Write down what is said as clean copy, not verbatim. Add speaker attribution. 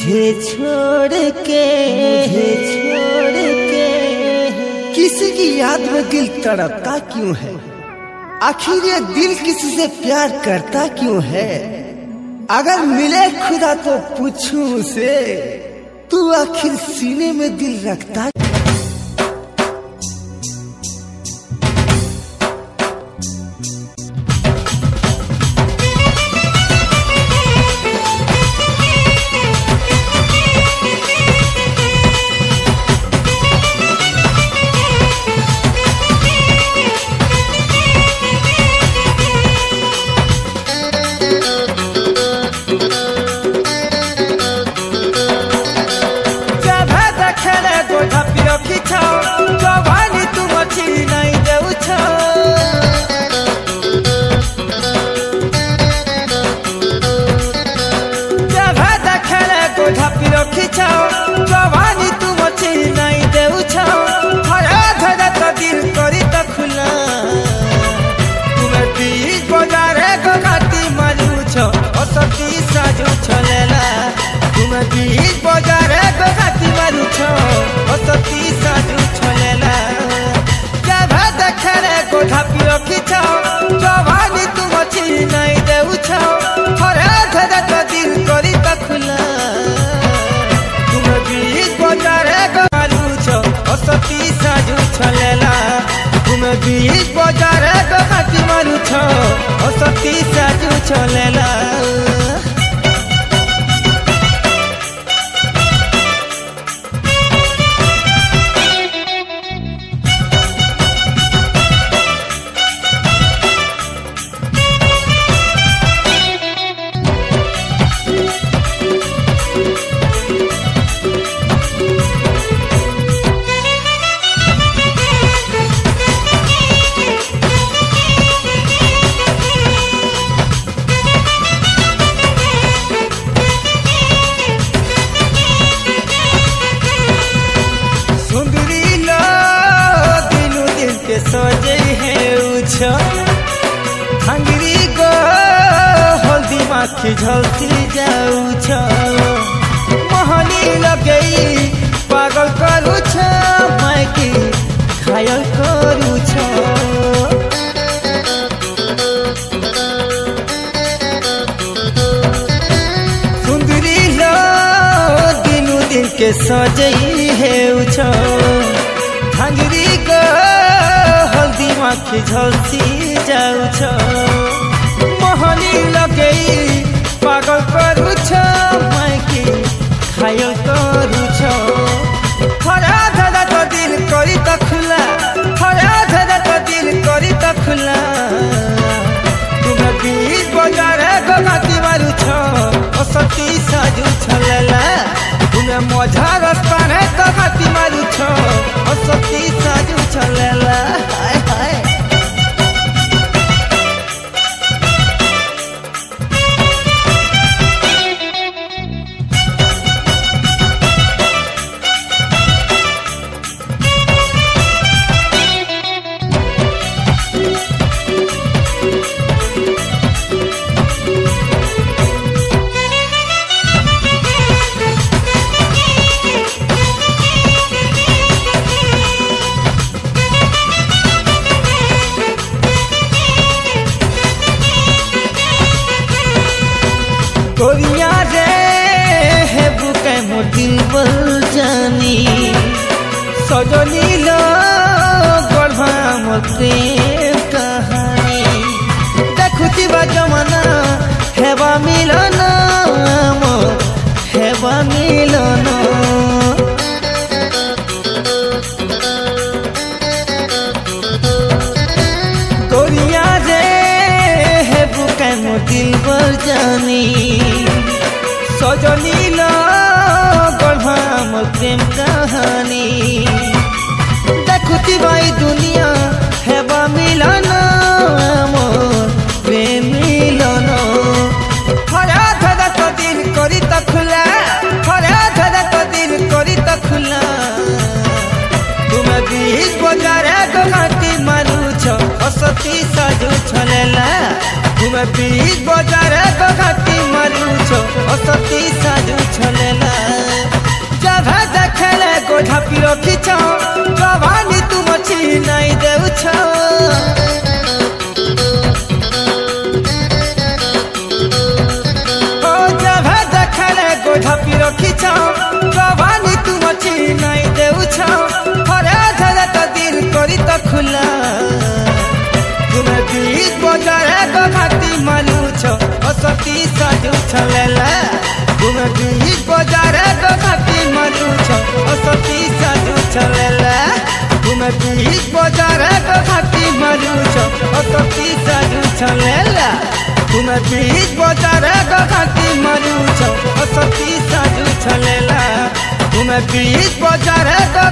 Speaker 1: मुझे छोड़ के किसी की याद में दिल तड़पता क्यों है? आखिर ये दिल किसी से प्यार करता क्यों है? अगर मिले खुदा तो पूछूं उसे, तू आखिर सीने में दिल रखता?
Speaker 2: बीच बाजार तो हाथी मारू छो ओ सती साजू चलेला सजे है उछो हंगरी गो हल्दी माखी झलती जाऊ छो मोहनी लगई पागल करू छो मायकी घायल करू छो सुंदरी लो दिनू दिन के सजई है उछो हंगरी गो हल्दी माखी झलसी जाऊ छो मोहनी लगई पागल करू छो मायकी घायल करू छो हरा धरा तो दिल करी तो खुला हरा धरा तो दिल करी तो खुला तुम बीच बाजार गगाती मारू छो ओ सती साजू छलेला तुम मजा रास्ता ने गगाती मारू छो ओ सती साजू छलेला हाय हाय गोरिया रे है बुके मोर दिल बल जानी सजनी लो गढ़ा मोर प्रेम कहानी देखुती बा जमाना हेबा मिलन मोर हेबा मिलन गोरिया रे है बुके मोर दिल बल जानी सजनी लो गढ़ा मोर प्रेम कहानी देखुती भाई दुनिया हेबा मिलन मोर प्रेम मिलन हरा धरा तो दिल करी तो खुला हरा धरा तो दिल करी तो खुला तुम बीच बाजार गगाती मारू छो ओ सती साजू छलेला तुम बीच बाजार गगाती मारू छो ओ सती साजू छलेला असती साजू छलेला तुमे बीच बाजार को घाटी मारू छो असती साजू छलेला तुमे बीच बाजार को घाटी मारू छो असती साजू छलेला तुमे बीच बाजार को घाटी मारू छो असती साजू छलेला तुमे बीच बाजार को